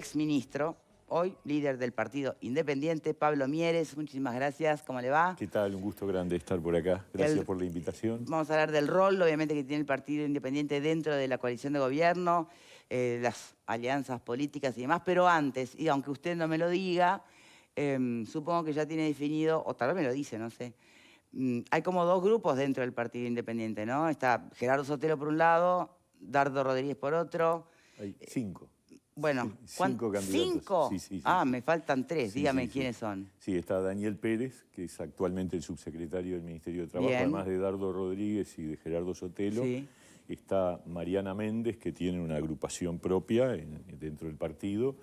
exministro, hoy líder del Partido Independiente, Pablo Mieres. Muchísimas gracias, ¿cómo le va? ¿Qué tal? Un gusto grande estar por acá. Gracias por la invitación. Vamos a hablar del rol, obviamente, que tiene el Partido Independiente dentro de la coalición de gobierno, las alianzas políticas y demás, pero antes, y aunque usted no me lo diga, supongo que ya tiene definido, o tal vez me lo dice, no sé, hay como dos grupos dentro del Partido Independiente, ¿no? Está Gerardo Sotelo por un lado, Dardo Rodríguez por otro. Hay cinco. Bueno, Cinco candidatos. ¿cinco? Sí, sí, sí, Ah, sí. me faltan tres. Sí, Dígame sí, sí. quiénes son. Sí, está Daniel Pérez, que es actualmente el subsecretario del Ministerio de Trabajo, Bien. además de Dardo Rodríguez y de Gerardo Sotelo. Sí. Está Mariana Méndez, que tiene una agrupación propia dentro del partido,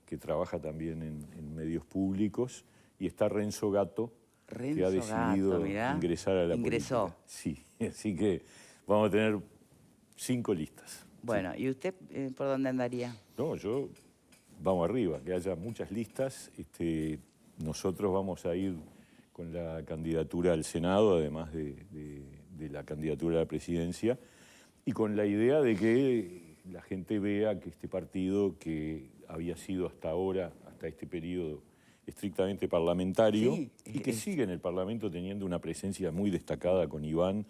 que trabaja también en medios públicos. Y está Renzo Gatto, que ha decidido ingresar a la política. Sí, así que vamos a tener 5 listas. Bueno, sí. ¿Y usted por dónde andaría? No, vamos arriba, que haya muchas listas. Nosotros vamos a ir con la candidatura al Senado, además de la candidatura a la presidencia, y con la idea de que la gente vea que este partido, que había sido hasta ahora, hasta este periodo, estrictamente parlamentario, Sí, y que sigue en el Parlamento teniendo una presencia muy destacada con Iván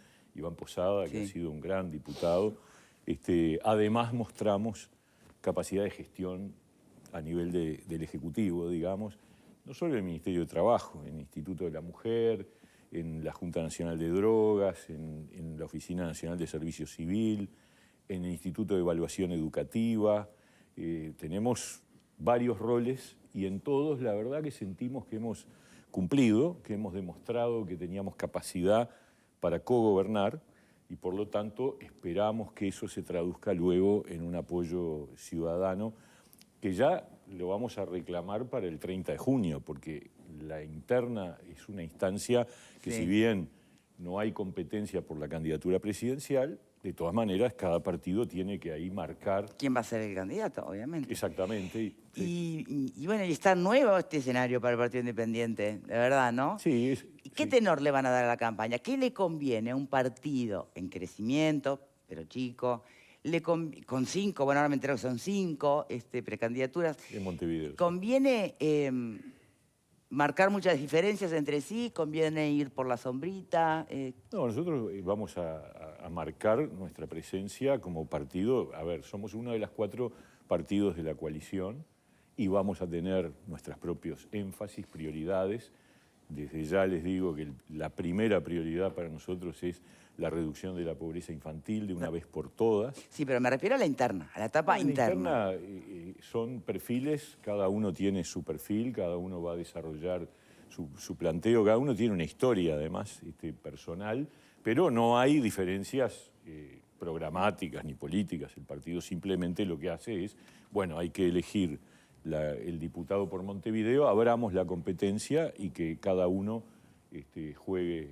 Posada, que ha sido un gran diputado. Además mostramos capacidad de gestión a nivel del Ejecutivo, digamos, no solo en el Ministerio de Trabajo, en el Instituto de la Mujer, en la Junta Nacional de Drogas, en la Oficina Nacional de Servicio Civil, en el Instituto de Evaluación Educativa. Tenemos varios roles y en todos la verdad que sentimos que hemos cumplido, que hemos demostrado que teníamos capacidad para cogobernar y por lo tanto esperamos que eso se traduzca luego en un apoyo ciudadano que ya lo vamos a reclamar para el 30 de junio, porque la interna es una instancia que si bien no hay competencia por la candidatura presidencial, de todas maneras cada partido tiene que ahí marcar... ¿Quién va a ser el candidato, obviamente? Exactamente. Y bueno, y está nuevo este escenario para el Partido Independiente, de verdad, ¿no? Sí. ¿Y qué tenor le van a dar a la campaña? ¿Qué le conviene a un partido en crecimiento, pero chico, con 5, bueno, ahora me entero que son 5 precandidaturas? En Montevideo. ¿Conviene marcar muchas diferencias entre sí? ¿Conviene ir por la sombrita? No, nosotros vamos a marcar nuestra presencia como partido. A ver, somos uno de los 4 partidos de la coalición y vamos a tener nuestros propios énfasis, prioridades. Desde ya les digo que la primera prioridad para nosotros es la reducción de la pobreza infantil de una vez por todas. Sí, pero me refiero a la interna, a la etapa interna. La interna son perfiles, cada uno tiene su perfil, cada uno va a desarrollar su planteo, cada uno tiene una historia además personal, pero no hay diferencias programáticas ni políticas. El partido simplemente lo que hace es, bueno, hay que elegir el diputado por Montevideo, abramos la competencia y que cada uno juegue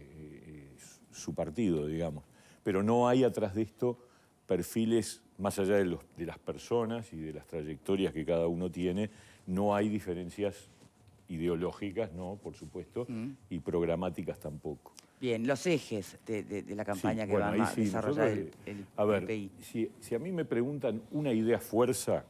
su partido, digamos. Pero no hay atrás de esto perfiles, más allá de las personas y de las trayectorias que cada uno tiene, no hay diferencias ideológicas, no, por supuesto, y programáticas tampoco. Bien, los ejes de la campaña que bueno, va a desarrollar el A ver, PI. si a mí me preguntan una idea fuerza,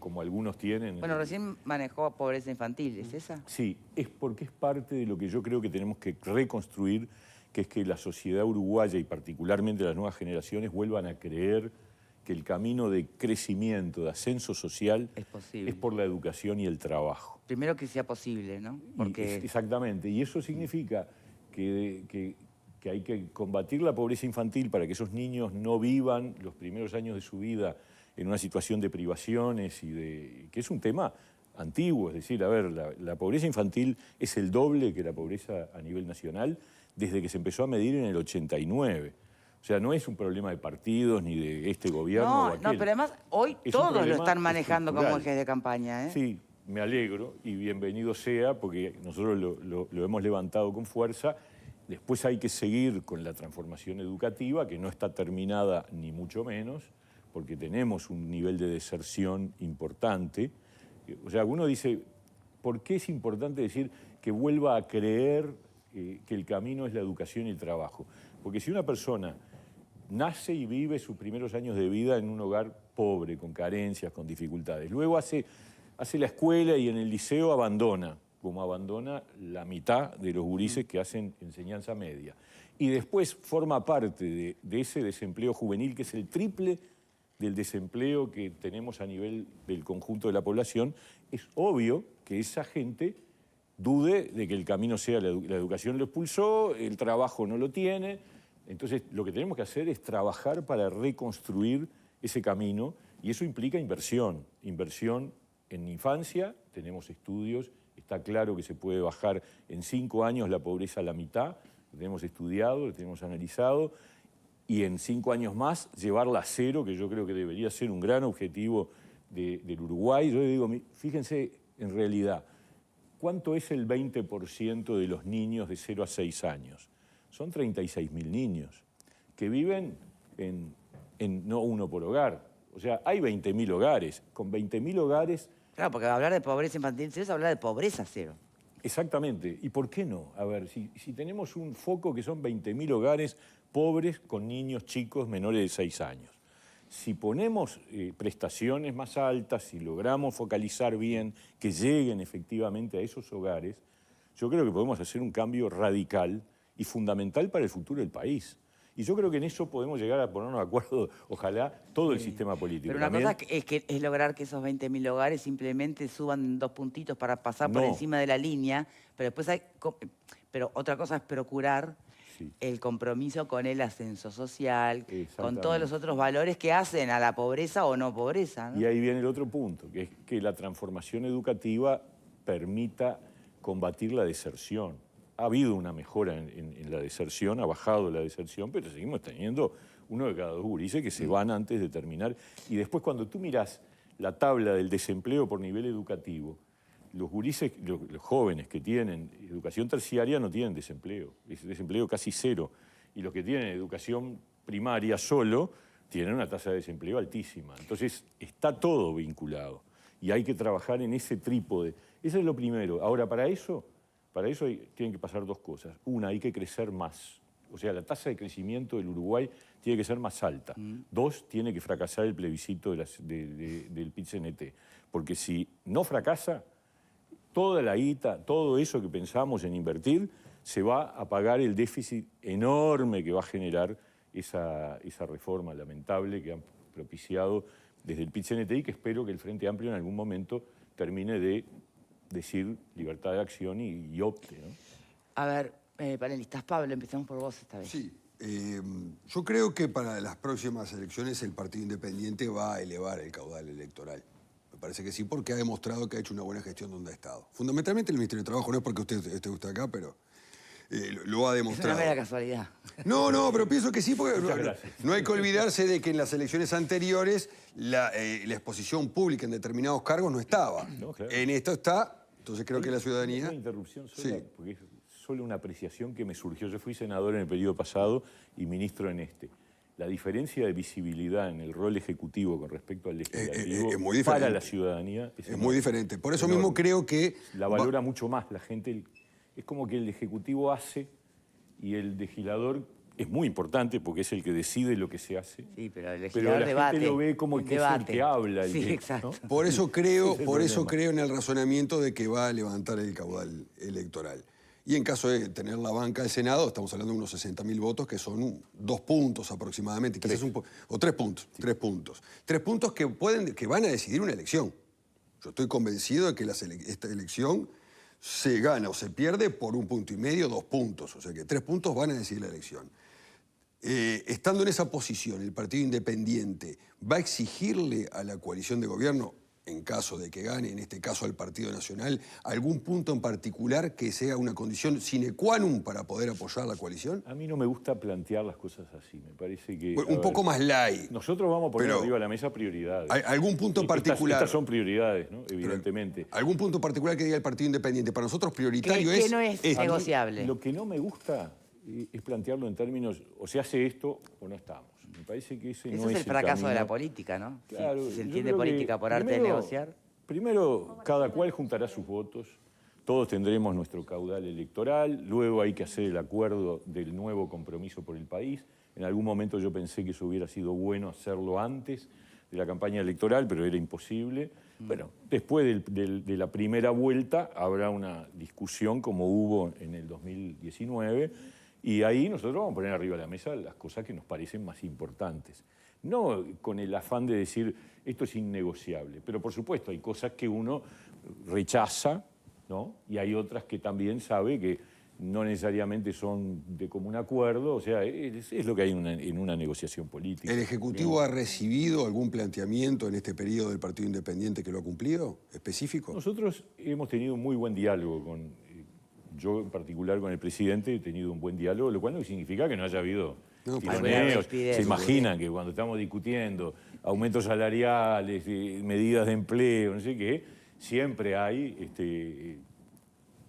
como algunos tienen... Bueno, recién manejó pobreza infantil, ¿es esa? Sí, es porque es parte de lo que yo creo que tenemos que reconstruir, que es que la sociedad uruguaya y particularmente las nuevas generaciones vuelvan a creer que el camino de crecimiento, de ascenso social, es por la educación y el trabajo. Primero que sea posible, ¿no? Porque... Exactamente, y eso significa que hay que combatir la pobreza infantil para que esos niños no vivan los primeros años de su vida en una situación de privaciones que es un tema antiguo. Es decir, a ver, la pobreza infantil es el doble que la pobreza a nivel nacional desde que se empezó a medir en el 89. O sea, no es un problema de partidos ni de este gobierno o aquel. No, pero además hoy todos lo están manejando como ejes de campaña, ¿eh? Sí, me alegro y bienvenido sea porque nosotros lo hemos levantado con fuerza. Después hay que seguir con la transformación educativa, que no está terminada ni mucho menos, porque tenemos un nivel de deserción importante. O sea, uno dice, ¿por qué es importante decir que vuelva a creer que el camino es la educación y el trabajo? Porque si una persona nace y vive sus primeros años de vida en un hogar pobre, con carencias, con dificultades, luego hace hace la escuela y en el liceo abandona, como abandona la mitad de los gurises que hacen enseñanza media. Y después forma parte de ese desempleo juvenil, que es el triple del desempleo que tenemos a nivel del conjunto de la población. Es obvio que esa gente dude de que el camino sea la educación lo expulsó, el trabajo no lo tiene. Entonces, lo que tenemos que hacer es trabajar para reconstruir ese camino, y eso implica inversión. Inversión en infancia, tenemos estudios, está claro que se puede bajar en 5 años la pobreza a la mitad, lo tenemos estudiado, lo tenemos analizado, y en 5 años más llevarla a cero, que yo creo que debería ser un gran objetivo del Uruguay. Yo digo, fíjense en realidad, ¿cuánto es el 20% de los niños de 0 a 6 años? Son 36.000 niños que viven no uno por hogar. O sea, hay 20.000 hogares. Con 20.000 hogares... Claro, porque hablar de pobreza infantil cero es hablar de pobreza cero. Exactamente. ¿Y por qué no? A ver, si tenemos un foco que son 20.000 hogares pobres con niños chicos menores de 6 años. Si ponemos prestaciones más altas, si logramos focalizar bien, que lleguen efectivamente a esos hogares, yo creo que podemos hacer un cambio radical y fundamental para el futuro del país. Y yo creo que en eso podemos llegar a ponernos de acuerdo, ojalá, todo el sistema político. Pero una cosa es lograr que esos 20.000 hogares simplemente suban 2 puntitos para pasar por encima de la línea, pero después pero otra cosa es procurar el compromiso con el ascenso social, con todos los otros valores que hacen a la pobreza o no pobreza, ¿no? Y ahí viene el otro punto, que es que la transformación educativa permita combatir la deserción. Ha habido una mejora en la deserción, ha bajado la deserción, pero seguimos teniendo 1 de cada 2 gurises que se van antes de terminar. Y después, cuando tú mirás la tabla del desempleo por nivel educativo, los gurises, los jóvenes que tienen educación terciaria no tienen desempleo, es desempleo casi cero. Y los que tienen educación primaria solo tienen una tasa de desempleo altísima. Entonces, está todo vinculado. Y hay que trabajar en ese trípode. Eso es lo primero. Ahora, para eso tienen que pasar 2 cosas. Una, hay que crecer más. O sea, la tasa de crecimiento del Uruguay tiene que ser más alta. 2, tiene que fracasar el plebiscito del PIT-CNT. Porque si no fracasa, toda la guita, todo eso que pensamos en invertir, se va a pagar el déficit enorme que va a generar esa reforma lamentable que han propiciado desde el PIT-CNT y que espero que el Frente Amplio en algún momento termine de decir libertad de acción y opte, ¿no? A ver, panelistas, Pablo, empezamos por vos esta vez. Sí, yo creo que para las próximas elecciones el Partido Independiente va a elevar el caudal electoral. Me parece que sí, porque ha demostrado que ha hecho una buena gestión donde ha estado. Fundamentalmente el Ministerio de Trabajo, no es porque usted esté acá, pero lo ha demostrado. Es una mera casualidad. No, pero pienso que sí, porque no hay que olvidarse de que en las elecciones anteriores la exposición pública en determinados cargos no estaba. No, claro. En esto está. Entonces creo que la ciudadanía... Una interrupción sola, porque es solo una apreciación que me surgió. Yo fui senador en el periodo pasado y ministro en este. La diferencia de visibilidad en el rol ejecutivo con respecto al legislativo es muy diferente. Para la ciudadanía es muy diferente. Por eso mismo creo que... La valora mucho más la gente. Es como que el ejecutivo hace y el legislador es muy importante porque es el que decide lo que se hace. Sí, pero el legislador debate. Gente lo ve como el que es el que habla. Sí, exacto. ¿no? Por eso creo en el razonamiento de que va a levantar el caudal electoral. Y en caso de tener la banca del Senado, estamos hablando de unos 60.000 votos, que son 2 puntos aproximadamente, quizás o 3 puntos. Sí. 3 puntos. 3 puntos que van a decidir una elección. Yo estoy convencido de que esta elección se gana o se pierde por 1,5 puntos, 2 puntos. O sea que 3 puntos van a decidir la elección. Estando en esa posición, el Partido Independiente va a exigirle a la coalición de gobierno, en caso de que gane, en este caso al Partido Nacional, algún punto en particular que sea una condición sine qua non para poder apoyar la coalición? A mí no me gusta plantear las cosas así. Me parece que... Un poco más light. Nosotros vamos a poner arriba de la mesa prioridades. ¿Algún punto en particular? Estas son prioridades, ¿no? Evidentemente. ¿Algún punto en particular que diga el Partido Independiente? Para nosotros prioritario ¿Qué no es negociable? Lo que no me gusta es plantearlo en términos, o se hace esto o no estamos. Me parece que ese no es el fracaso de la política, ¿no? Claro, si se entiende política por arte de negociar. Primero, cada cual juntará sus votos, todos tendremos nuestro caudal electoral, luego hay que hacer el acuerdo del nuevo compromiso por el país. En algún momento yo pensé que eso hubiera sido bueno hacerlo antes de la campaña electoral, pero era imposible. Bueno, después de la primera vuelta habrá una discusión como hubo en el 2019 y ahí nosotros vamos a poner arriba de la mesa las cosas que nos parecen más importantes. No con el afán de decir esto es innegociable, pero por supuesto hay cosas que uno rechaza, ¿no? Y hay otras que también sabe que no necesariamente son de común acuerdo, o sea, es lo que hay en una negociación política. ¿El Ejecutivo ha recibido algún planteamiento en este periodo del Partido Independiente que lo ha cumplido, específico? Nosotros hemos tenido un muy buen diálogo yo en particular con el presidente he tenido un buen diálogo, lo cual no significa que no haya habido tironeos. Se imaginan que cuando estamos discutiendo aumentos salariales, medidas de empleo, no sé qué, siempre hay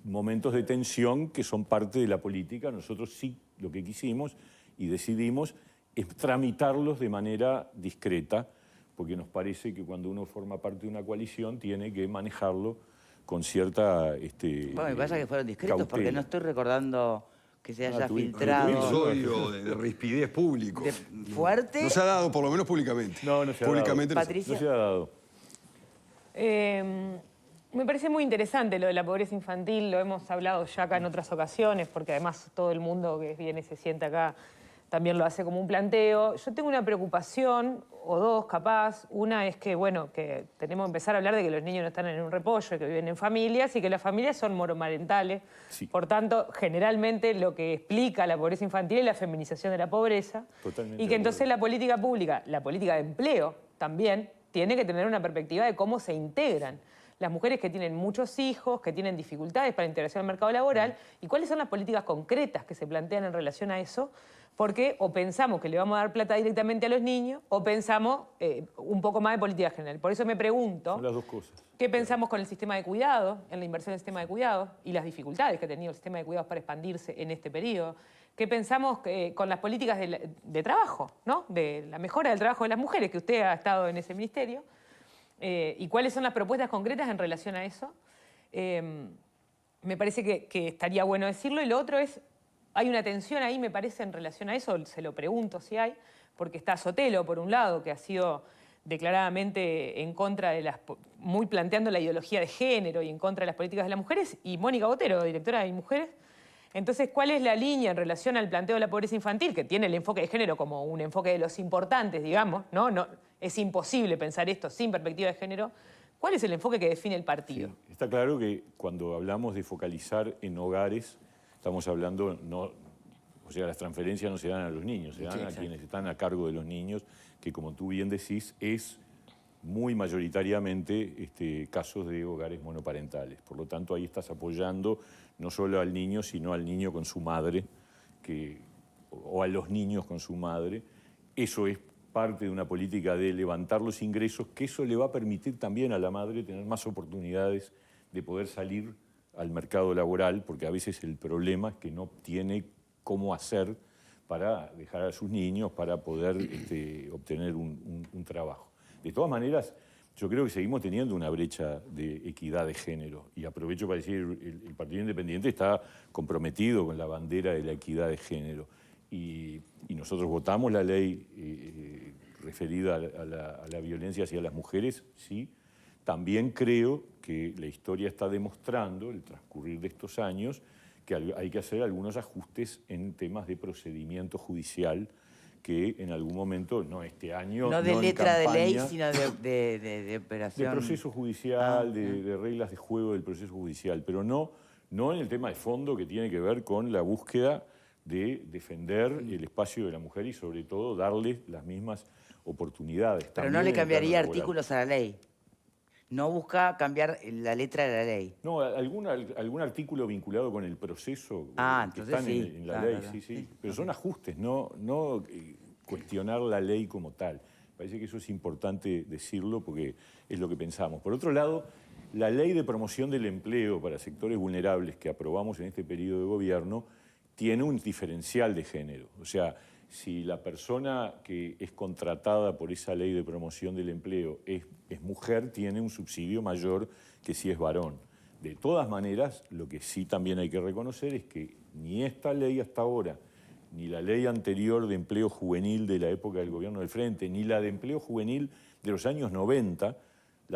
momentos de tensión que son parte de la política. Nosotros sí lo que quisimos y decidimos es tramitarlos de manera discreta, porque nos parece que cuando uno forma parte de una coalición tiene que manejarlo con cierta bueno, me pasa que fueron discretos cautela. porque no estoy recordando que se haya Un filtrado. episodio de rispidez público. ¿Fuerte? No se ha dado, por lo menos públicamente. No se ha Públicamente dado. Patricia. No se ha dado. Me parece muy interesante lo de la pobreza infantil, lo hemos hablado ya acá en otras ocasiones, porque además todo el mundo que viene se sienta acá también lo hace como un planteo. Yo tengo una preocupación, o dos capaz. Una es que, bueno, que tenemos que empezar a hablar de que los niños no están en un repollo, que viven en familias y que las familias son monomarentales. Sí. Por tanto, generalmente lo que explica la pobreza infantil es la feminización de la pobreza. Totalmente Y que entonces la política pública, la política de empleo también, tiene que tener una perspectiva de cómo se integran las mujeres que tienen muchos hijos, que tienen dificultades para integración al mercado laboral, y cuáles son las políticas concretas que se plantean en relación a eso, porque o pensamos que le vamos a dar plata directamente a los niños, o pensamos un poco más de política general. Por eso me pregunto, Son las dos cosas. ¿qué pensamos con el sistema de cuidado, en la inversión del sistema de cuidado, y las dificultades que ha tenido el sistema de cuidados para expandirse en este periodo? ¿Qué pensamos con las políticas de trabajo, ¿no? De la mejora del trabajo de las mujeres, que usted ha estado en ese ministerio? ¿Y cuáles son las propuestas concretas en relación a eso? Me parece que estaría bueno decirlo. Y lo otro es, hay una tensión ahí, me parece, en relación a eso, se lo pregunto si hay, porque está Sotelo, por un lado, que ha sido declaradamente en contra de muy planteando la ideología de género y en contra de las políticas de las mujeres, y Mónica Botero, directora de Mujeres. Entonces, ¿cuál es la línea en relación al planteo de la pobreza infantil, que tiene el enfoque de género como un enfoque de los importantes, digamos, ¿no? Es imposible pensar esto sin perspectiva de género. ¿Cuál es el enfoque que define el partido? Sí, está claro que cuando hablamos de focalizar en hogares, estamos hablando, o sea, las transferencias no se dan a los niños, se dan a quienes están a cargo de los niños, que como tú bien decís, es muy mayoritariamente casos de hogares monoparentales. Por lo tanto, ahí estás apoyando no solo al niño, sino al niño con su madre, o a los niños con su madre. Eso es parte de una política de levantar los ingresos, que eso le va a permitir también a la madre tener más oportunidades de poder salir al mercado laboral, porque a veces el problema es que no tiene cómo hacer para dejar a sus niños, para poder obtener un trabajo. De todas maneras, yo creo que seguimos teniendo una brecha de equidad de género. Y aprovecho para decir, el Partido Independiente está comprometido con la bandera de la equidad de género. Y nosotros votamos la ley referida a la violencia hacia las mujeres, sí. También creo que la historia está demostrando, el transcurrir de estos años, que hay que hacer algunos ajustes en temas de procedimiento judicial, que en algún momento, no este año, No de letra de ley, sino de de operación. proceso judicial, de reglas de juego del proceso judicial, pero no en el tema de fondo que tiene que ver con la búsqueda de defender el espacio de la mujer y sobre todo darle las mismas oportunidades. Pero no le cambiaría artículos a la ley. No busca cambiar la letra de la ley. No, algún artículo vinculado con el proceso que entonces están sí, en la claro, ley, claro. sí. Pero son ajustes, no cuestionar la ley como tal. Parece que eso es importante decirlo porque es lo que pensamos. Por otro lado, la ley de promoción del empleo para sectores vulnerables que aprobamos en este periodo de gobierno tiene un diferencial de género. O sea, si la persona que es contratada por esa ley de promoción del empleo es mujer, tiene un subsidio mayor que si es varón. De todas maneras, lo que sí también hay que reconocer es que ni esta ley hasta ahora, ni la ley anterior de empleo juvenil de la época del gobierno del Frente, ni la de empleo juvenil de los años 90,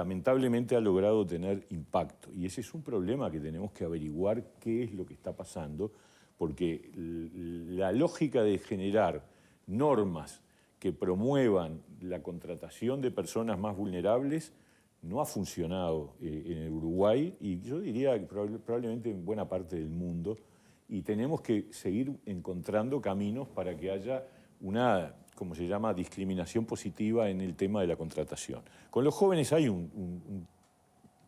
lamentablemente ha logrado tener impacto. Y ese es un problema que tenemos que averiguar qué es lo que está pasando, porque la lógica de generar normas que promuevan la contratación de personas más vulnerables no ha funcionado en el Uruguay y yo diría que probablemente en buena parte del mundo, y tenemos que seguir encontrando caminos para que haya una, como se llama, discriminación positiva en el tema de la contratación. Con los jóvenes hay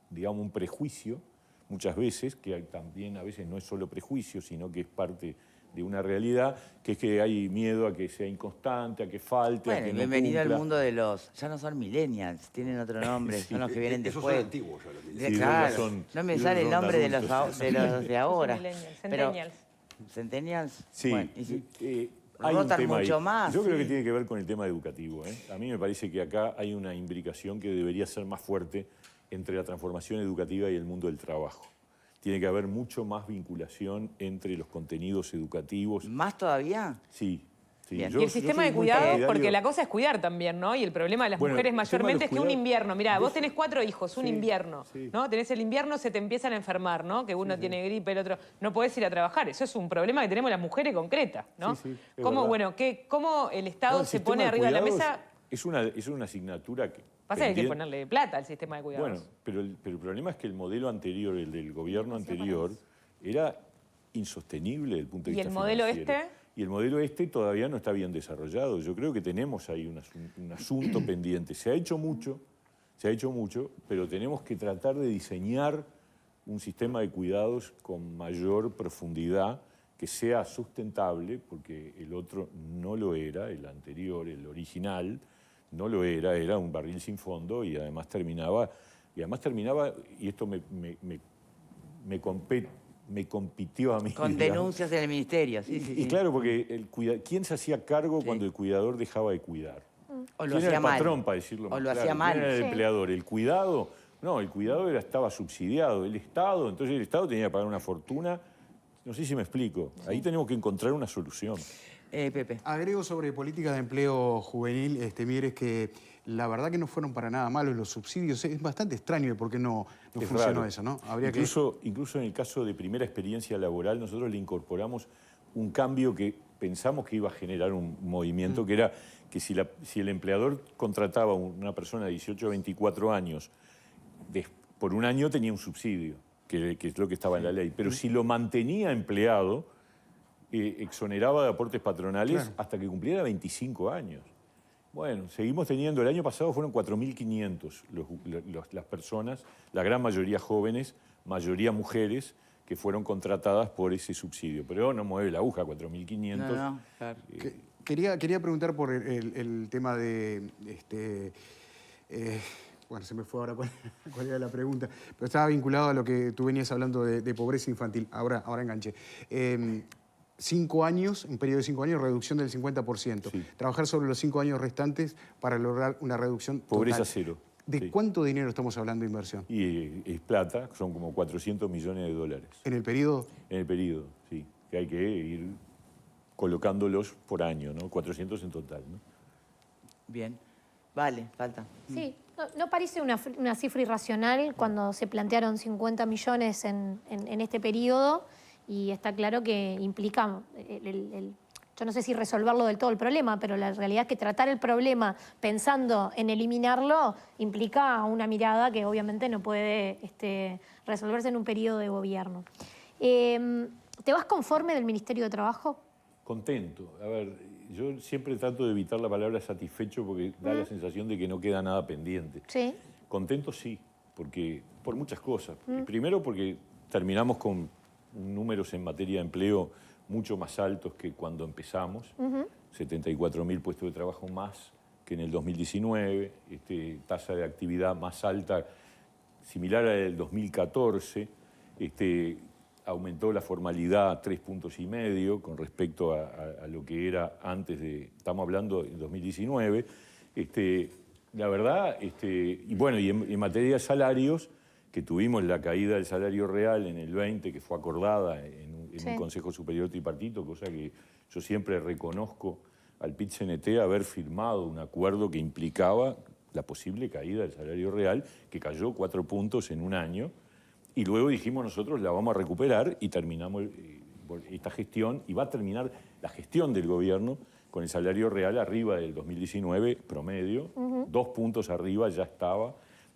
digamos, un prejuicio, muchas veces, que también a veces no es solo prejuicio, sino que es parte de una realidad, que es que hay miedo a que sea inconstante, a que falte, bueno, a que no bienvenido cumpla. al mundo de los... Ya no son millennials, tienen otro nombre, Sí. son los que vienen Esos después. son antiguos ya los millennials. Sí, Claro, son- no me ellos sale el son nombre de adultos. los de ahora. millennials, Pero- centennials. ¿Centennials? Sí, Bueno, y si- hay un rotan tema mucho ahí. más, Yo creo sí. que tiene que ver con el tema educativo. A mí me parece que acá hay una imbricación que debería ser más fuerte entre la transformación educativa y el mundo del trabajo. Tiene que haber mucho más vinculación entre los contenidos educativos. ¿Más todavía? Sí. Sí, Bien. yo- Y el sistema yo de soy muy cuidados, partidario- porque la cosa es cuidar también, ¿no? Y el problema de las Bueno, mujeres el tema de mayormente los es que un cuidados- invierno, mirá, vos tenés 4 hijos, un Sí, invierno, sí. ¿no? Tenés el invierno, se te empiezan a enfermar, ¿no? Que uno tiene gripe, el otro no podés ir a trabajar. Eso es un problema que tenemos las mujeres concretas, ¿no? Sí, sí, es ¿Cómo, verdad. bueno, cómo el Estado No, el se sistema pone arriba de la cuidados mesa? Es una asignatura que... Pasa que hay que pendiente- ponerle plata al sistema de cuidados. Bueno, pero el problema es que el modelo anterior, el del gobierno anterior, era insostenible desde el punto de ¿Y vista el modelo financiero. este? Y el modelo este todavía no está bien desarrollado. Yo creo que tenemos ahí un asunto pendiente. Se ha hecho mucho, pero tenemos que tratar de diseñar un sistema de cuidados con mayor profundidad, que sea sustentable, porque el otro no lo era, el anterior, el original, no lo era un barril sin fondo y además terminaba, y esto me compitió a mí. Con digamos. denuncias en el ministerio, sí, sí, Y sí. claro, porque ¿quién se hacía cargo Sí. cuando el cuidador dejaba de cuidar? O lo ¿Quién era hacía el mal. patrón, para decirlo O más lo claro? hacía mal. ¿Quién era el Sí. empleador? ¿El cuidado? No, el cuidado estaba subsidiado. El Estado, entonces el Estado tenía que pagar una fortuna. No sé si me explico. Ahí tenemos que encontrar una solución. Pepe. Agrego sobre políticas de empleo juvenil, Mieres, que la verdad que no fueron para nada malos los subsidios. Es bastante extraño por qué no Es funcionó raro. eso, ¿no? Habría Incluso en el caso de primera experiencia laboral, nosotros le incorporamos un cambio que pensamos que iba a generar un movimiento, que era que si el empleador contrataba a una persona de 18 a 24 años, por un año tenía un subsidio, que es lo que estaba en la ley. Pero si lo mantenía empleado, exoneraba de aportes patronales hasta que cumpliera 25 años. Bueno, seguimos teniendo, el año pasado fueron 4.500 las personas, la gran mayoría jóvenes, mayoría mujeres, que fueron contratadas por ese subsidio. Pero no mueve la aguja, 4.500. No, claro. Quería preguntar por el tema de... bueno, se me fue ahora cuál era la pregunta, pero estaba vinculado a lo que tú venías hablando de pobreza infantil. Ahora enganché. 5 años, un periodo de 5 años, reducción del 50%. Sí. Trabajar sobre los 5 años restantes para lograr una reducción Pobreza total. cero. ¿De Sí. cuánto dinero estamos hablando de inversión? Y es plata, son como 400 millones de dólares En el periodo... en el periodo, sí, que hay que ir colocándolos por año, ¿no? 400 en total, ¿no? Bien. Vale, falta. Sí, no parece una cifra irracional cuando se plantearon 50 millones en este periodo y está claro que implica, yo no sé si resolverlo del todo el problema, pero la realidad es que tratar el problema pensando en eliminarlo implica una mirada que obviamente no puede resolverse en un periodo de gobierno. ¿Te vas conforme del Ministerio de Trabajo? Contento. A ver, yo siempre trato de evitar la palabra satisfecho porque da la sensación de que no queda nada pendiente. Sí. Contento sí, por muchas cosas. Primero porque terminamos con números en materia de empleo mucho más altos que cuando empezamos, 74.000 puestos de trabajo más que en el 2019, tasa de actividad más alta, similar a la del 2014, aumentó la formalidad 3,5 puntos con respecto a lo que era antes de, estamos hablando del 2019. La verdad, y bueno, y en materia de salarios, que tuvimos la caída del salario real en el 20, que fue acordada en un Consejo Superior Tripartito, cosa que yo siempre reconozco al PIT-CNT haber firmado un acuerdo que implicaba la posible caída del salario real, que cayó 4 puntos en un año, y luego dijimos nosotros la vamos a recuperar y terminamos esta gestión, y va a terminar la gestión del gobierno con el salario real arriba del 2019 promedio, 2 puntos arriba ya estaba,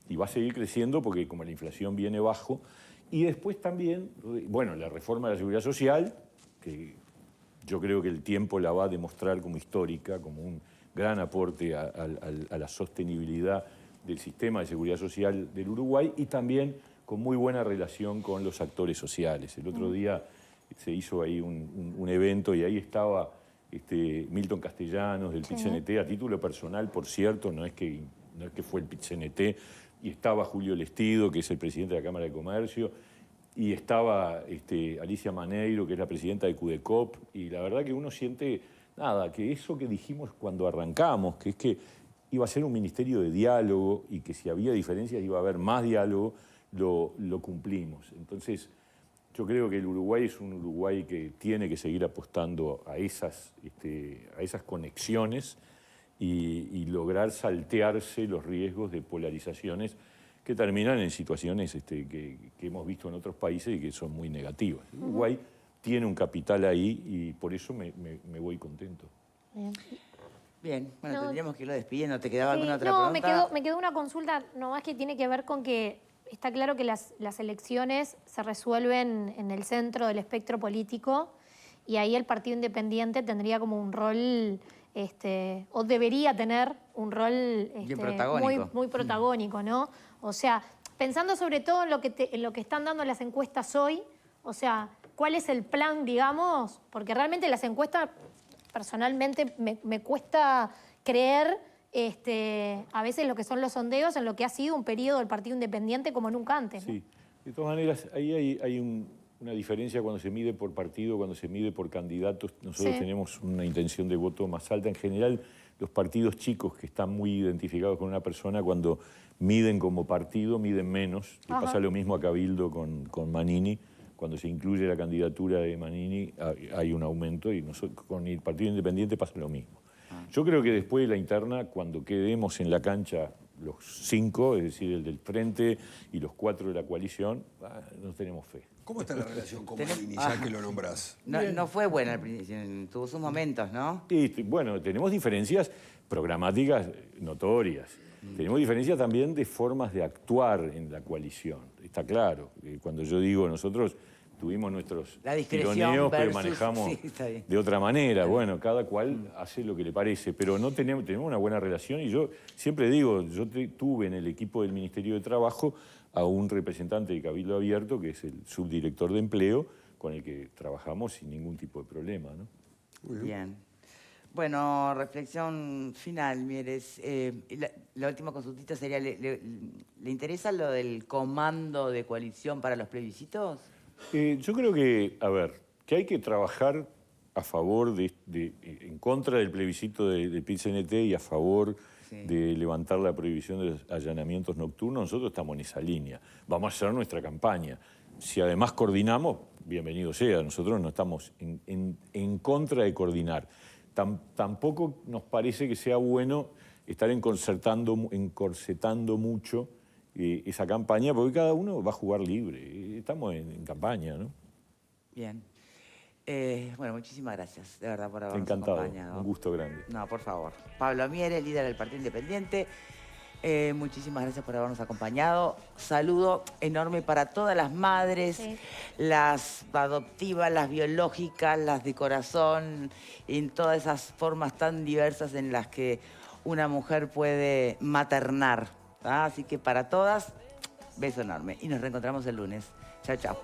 y va a seguir creciendo porque como la inflación viene bajo, y después también, bueno, la reforma de la Seguridad Social, que yo creo que el tiempo la va a demostrar como histórica, como un gran aporte a la sostenibilidad del sistema de seguridad social del Uruguay, y también con muy buena relación con los actores sociales. El otro día se hizo ahí un evento y ahí estaba Milton Castellanos del PIT-CNT, a título personal, por cierto, no es que fue el PIT-CNT, y estaba Julio Lestido, que es el presidente de la Cámara de Comercio, y estaba Alicia Maneiro, que es la presidenta de CUDECOP, y la verdad que uno siente, nada, que eso que dijimos cuando arrancamos, que es que iba a ser un ministerio de diálogo y que si había diferencias iba a haber más diálogo, lo cumplimos. Entonces, yo creo que el Uruguay es un Uruguay que tiene que seguir apostando a esas conexiones y lograr saltearse los riesgos de polarizaciones que terminan en situaciones que hemos visto en otros países y que son muy negativas. El Uruguay tiene un capital ahí y por eso me voy contento. Bien, bueno, No, tendríamos que irlo despidiendo. ¿Te quedaba alguna otra no, pregunta? me quedó una consulta nomás que tiene que ver con que está claro que las elecciones se resuelven en el centro del espectro político y ahí el Partido Independiente tendría como un rol, o debería tener un rol muy protagónico, ¿no? O sea, pensando sobre todo en lo que están dando las encuestas hoy, o sea, ¿cuál es el plan, digamos? Porque realmente las encuestas, personalmente, me cuesta creer a veces lo que son los sondeos en lo que ha sido un periodo del Partido Independiente como nunca antes, ¿no? Sí, de todas maneras, ahí hay una diferencia cuando se mide por partido, cuando se mide por candidatos. Nosotros tenemos una intención de voto más alta. En general, los partidos chicos que están muy identificados con una persona, cuando miden como partido, miden menos. Le pasa lo mismo a Cabildo con Manini. Cuando se incluye la candidatura de Manini, hay un aumento, y con el Partido Independiente pasa lo mismo. Yo creo que después de la interna, cuando quedemos en la cancha los 5, es decir, el del Frente y los 4 de la coalición, no tenemos fe. ¿Cómo está la relación con Manini, ya que lo nombrás? No fue buena al principio, tuvo sus momentos, ¿no? Y, bueno, tenemos diferencias programáticas notorias. Tenemos diferencias también de formas de actuar en la coalición. Está claro. Cuando yo digo nosotros tuvimos nuestros tironeos, pero manejamos de otra manera. Bueno, cada cual hace lo que le parece, pero no tenemos una buena relación. Y yo siempre digo, yo tuve en el equipo del Ministerio de Trabajo a un representante de Cabildo Abierto, que es el subdirector de empleo, con el que trabajamos sin ningún tipo de problema, ¿no? Bien. Bueno, reflexión final, Mieres. La última consultita sería, ¿le interesa lo del comando de coalición para los plebiscitos? Yo creo que, que hay que trabajar a favor en contra del plebiscito del PIT-CNT y a favor de levantar la prohibición de los allanamientos nocturnos. Nosotros estamos en esa línea. Vamos a hacer nuestra campaña. Si además coordinamos, bienvenido sea. Nosotros no estamos en contra de coordinar. Tampoco nos parece que sea bueno estar encorsetando mucho esa campaña, porque cada uno va a jugar libre. Estamos en campaña, ¿no? Bien. Bueno, muchísimas gracias, de verdad, por habernos acompañado. Encantado, un gusto grande. No, por favor. Pablo Mieres, líder del Partido Independiente. Muchísimas gracias por habernos acompañado. Saludo enorme para todas las madres, las adoptivas, las biológicas, las de corazón, en todas esas formas tan diversas en las que una mujer puede maternar. Así que para todas, beso enorme. Y nos reencontramos el lunes. Chao, chao.